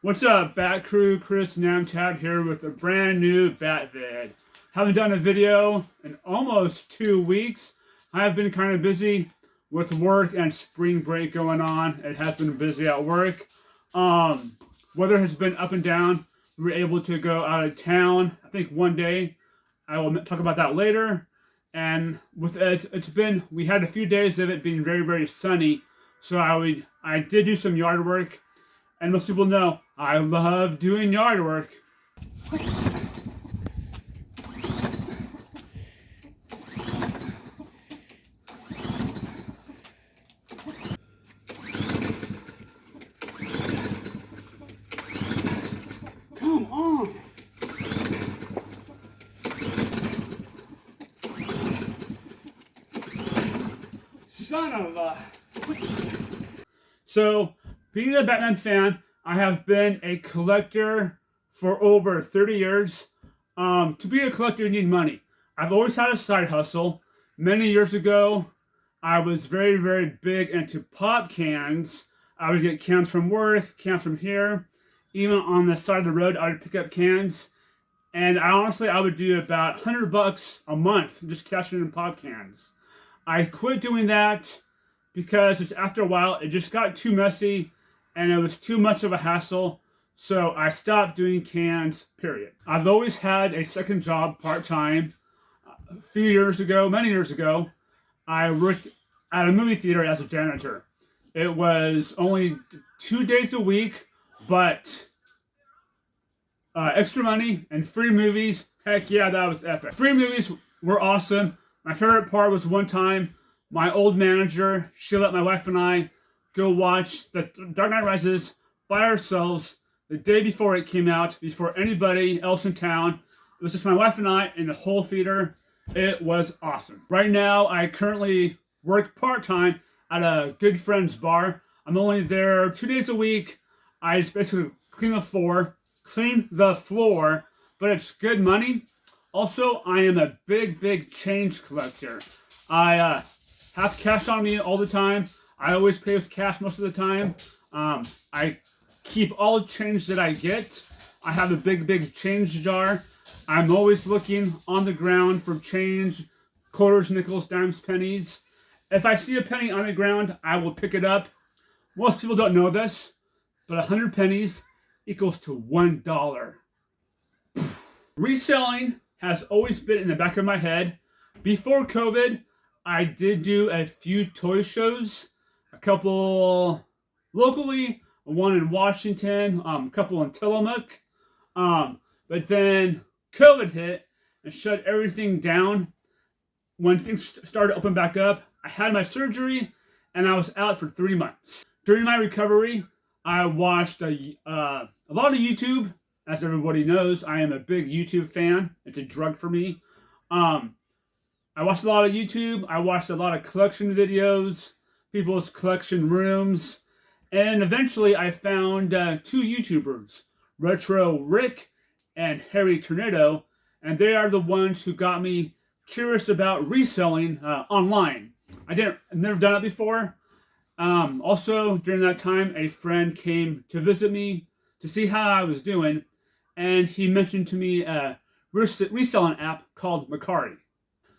What's up, Bat Crew? Chris Namtab here with a brand new Bat vid. Haven't done a video in almost 2 weeks. I have been kind of busy with work and spring break going on. It has been busy at work. Weather has been up and down. We were able to go out of town, I think one day. I will talk about that later. And with it, we had a few days of it being very, very sunny. So I did do some yard work. And most people know I love doing yard work. Come on. Son of a... So, being a Batman fan, I have been a collector for over 30 years. To be a collector, you need money. I've always had a side hustle. Many years ago, I was very, very big into pop cans. I would get cans from work, cans from here. Even on the side of the road, I would pick up cans. And I would do about $100 a month just cashing in pop cans. I quit doing that because after a while, it just got too messy and it was too much of a hassle. So I stopped doing cans, period. I've always had a second job part-time. A few years ago, many years ago, I worked at a movie theater as a janitor. It was only 2 days a week, but extra money and free movies. Heck yeah, that was epic. Free movies were awesome. My favorite part was one time, my old manager, she let my wife and I go watch The Dark Knight Rises by ourselves the day before it came out, before anybody else in town. It was just my wife and I in the whole theater. It was awesome. Right now, I currently work part-time at a good friend's bar. I'm only there 2 days a week. I just basically clean the floor, but it's good money. Also, I am a big, big change collector. I have cash on me all the time. I always pay with cash most of the time. I keep all the change that I get. I have a big, big change jar. I'm always looking on the ground for change, quarters, nickels, dimes, pennies. If I see a penny on the ground, I will pick it up. Most people don't know this, but 100 pennies equals to $1. Reselling has always been in the back of my head. Before COVID, I did do a few toy shows, a couple locally, one in Washington, a couple in Tillamook. But then COVID hit and shut everything down. When things started to open back up, I had my surgery and I was out for 3 months. During my recovery, I watched a lot of YouTube. As everybody knows, I am a big YouTube fan. It's a drug for me. I watched a lot of YouTube. I watched a lot of collection videos, people's collection rooms, and eventually I found 2 YouTubers, Retro Rick and Harry Tornado, and they are the ones who got me curious about reselling online. I've never done it before. Also, during that time, a friend came to visit me to see how I was doing, and he mentioned to me a reselling app called Mercari.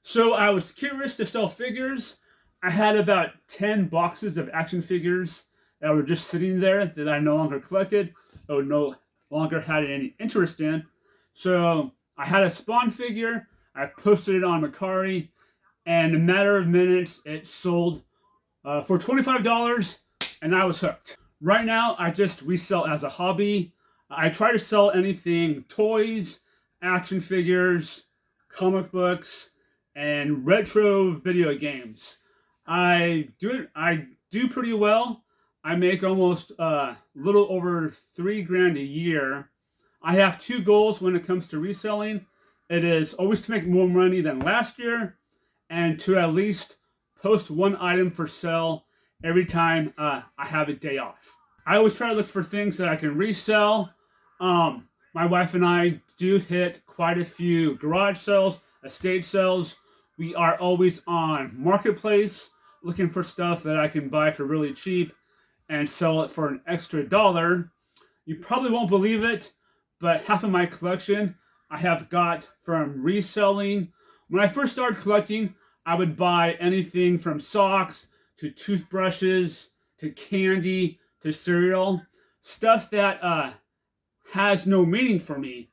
So I was curious to sell figures. I had about 10 boxes of action figures that were just sitting there that I no longer collected or no longer had any interest in. So I had a Spawn figure. I posted it on Mercari, and in a matter of minutes, it sold for $25, and I was hooked. Right now, I just resell as a hobby. I try to sell anything, toys, action figures, comic books, and retro video games. I do pretty well. I make almost a little over $3,000 a year. I have 2 goals when it comes to reselling. It is always to make more money than last year and to at least post 1 item for sale every time I have a day off. I always try to look for things that I can resell. My wife and I do hit quite a few garage sales, estate sales. We are always on Marketplace looking for stuff that I can buy for really cheap and sell it for an extra $1. You probably won't believe it, but half of my collection I have got from reselling. When I first started collecting, I would buy anything from socks to toothbrushes to candy to cereal, stuff that has no meaning for me.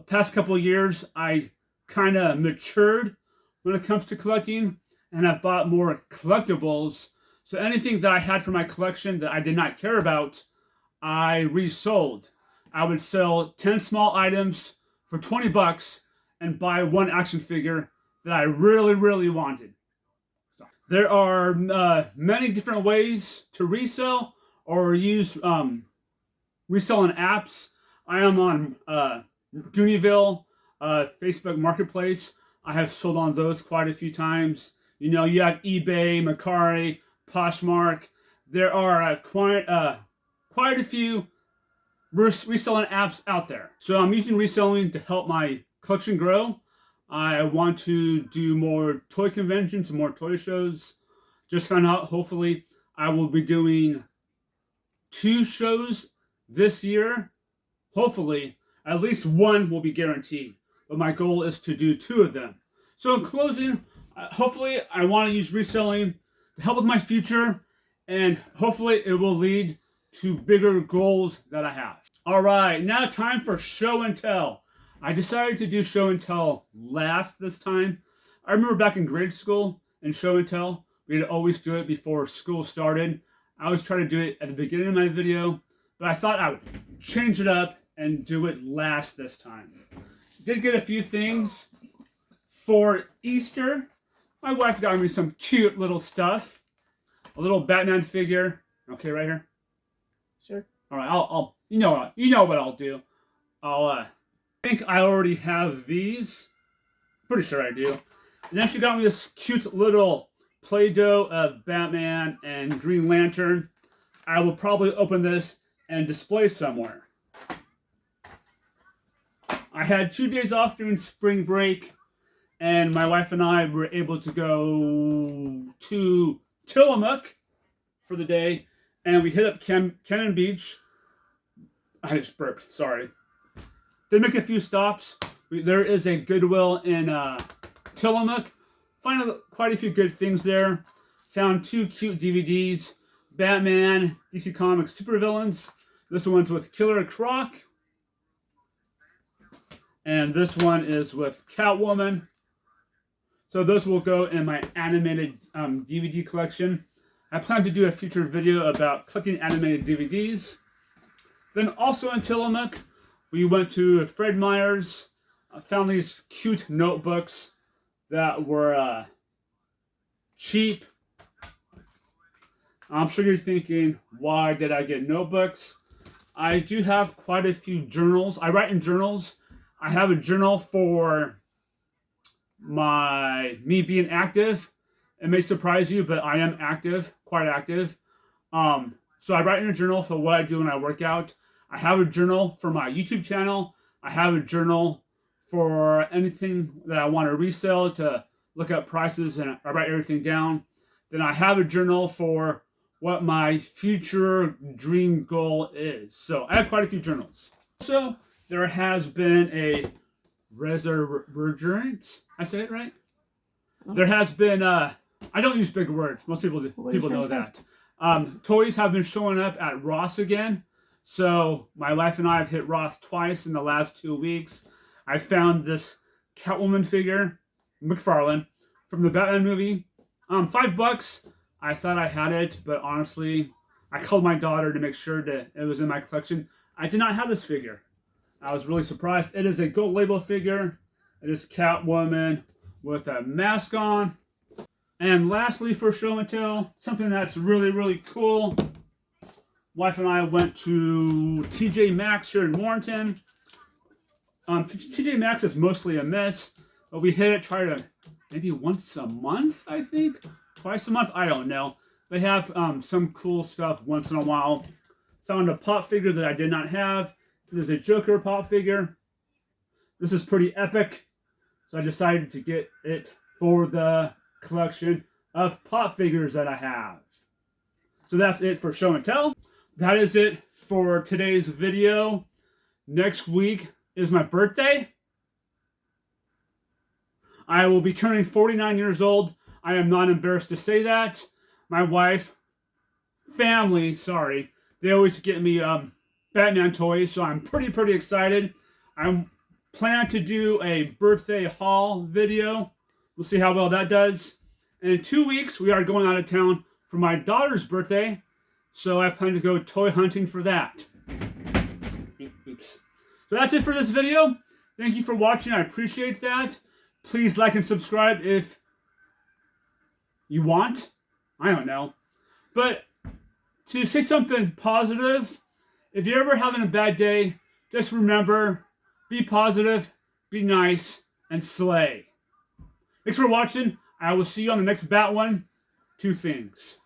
Past couple of years, I kind of matured when it comes to collecting, and I've bought more collectibles. So anything that I had for my collection that I did not care about, I resold. I would sell 10 small items for 20 bucks and buy one action figure that I really, really wanted. There are many different ways to resell or use reselling apps. I am on Goonyville, Facebook Marketplace. I have sold on those quite a few times. You know, you have eBay, Mercari, Poshmark. There are quite a few reselling apps out there. So I'm using reselling to help my collection grow. I want to do more toy conventions and more toy shows. Just found out, hopefully, I will be doing 2 shows this year. Hopefully, at least one will be guaranteed. But my goal is to do 2 of them. So in closing, hopefully I want to use reselling to help with my future. And hopefully it will lead to bigger goals that I have. All right, now time for show and tell. I decided to do show and tell last this time. I remember back in grade school in show and tell, we'd always do it before school started. I always try to do it at the beginning of my video, but I thought I would change it up and do it last this time. Did get a few things for Easter. My wife got me some cute little stuff. A little Batman figure. Okay, right here. Sure. All right, I'll you know what I'll do. I think I already have these. Pretty sure I do. And then she got me this cute little Play-Doh of Batman and Green Lantern. I will probably open this and display somewhere. I had 2 days off during spring break, and my wife and I were able to go to Tillamook for the day, and we hit up Cannon Beach. I just burped, sorry. Did make a few stops. There is a Goodwill in Tillamook. Found quite a few good things there. Found 2 cute DVDs. Batman, DC Comics Supervillains. This one's with Killer Croc. And this one is with Catwoman. So those will go in my animated DVD collection. I plan to do a future video about collecting animated DVDs. Then also in Tillamook, we went to Fred Meyer's. Found these cute notebooks that were cheap. I'm sure you're thinking, why did I get notebooks? I do have quite a few journals. I write in journals. I have a journal for me being active. It may surprise you, but I am active, quite active. So I write in a journal for what I do when I work out. I have a journal for my YouTube channel. I have a journal for anything that I want to resell, to look up prices, and I write everything down. Then I have a journal for what my future dream goal is. So I have quite a few journals. So there has been a resurgence. I say it right? There has been, I don't use big words. Most people know that. Toys have been showing up at Ross again. So my wife and I have hit Ross twice in the last 2 weeks. I found this Catwoman figure, McFarlane, from the Batman movie. $5. I thought I had it, but honestly, I called my daughter to make sure that it was in my collection. I did not have this figure. I was really surprised. It is a gold label figure. It is Catwoman with a mask on. And lastly, for show and tell, something that's really, really cool. Wife and I went to TJ Maxx here in Warrenton. TJ Maxx is mostly a mess, but we hit it, try to maybe once a month, I think. Twice a month, I don't know. They have some cool stuff once in a while. Found a pop figure that I did not have. There's a Joker pop figure. This is pretty epic, so I decided to get it for the collection of pop figures that I have. So that's it for show and tell. that is it for today's video. Next week is my birthday. I will be turning 49 years old. I am not embarrassed to say that. My wife, family, sorry, they always get me Batman toys, so I'm pretty excited. I plan to do a birthday haul video. We'll see how well that does. And in 2 weeks, we are going out of town for my daughter's birthday, so I plan to go toy hunting for that. Oops. So that's it for this video. Thank you for watching. I appreciate that. Please like and subscribe if you want. I don't know. But to say something positive, if you're ever having a bad day, just remember, be positive, be nice, and slay. Thanks for watching. I will see you on the next Bat One. 2 things.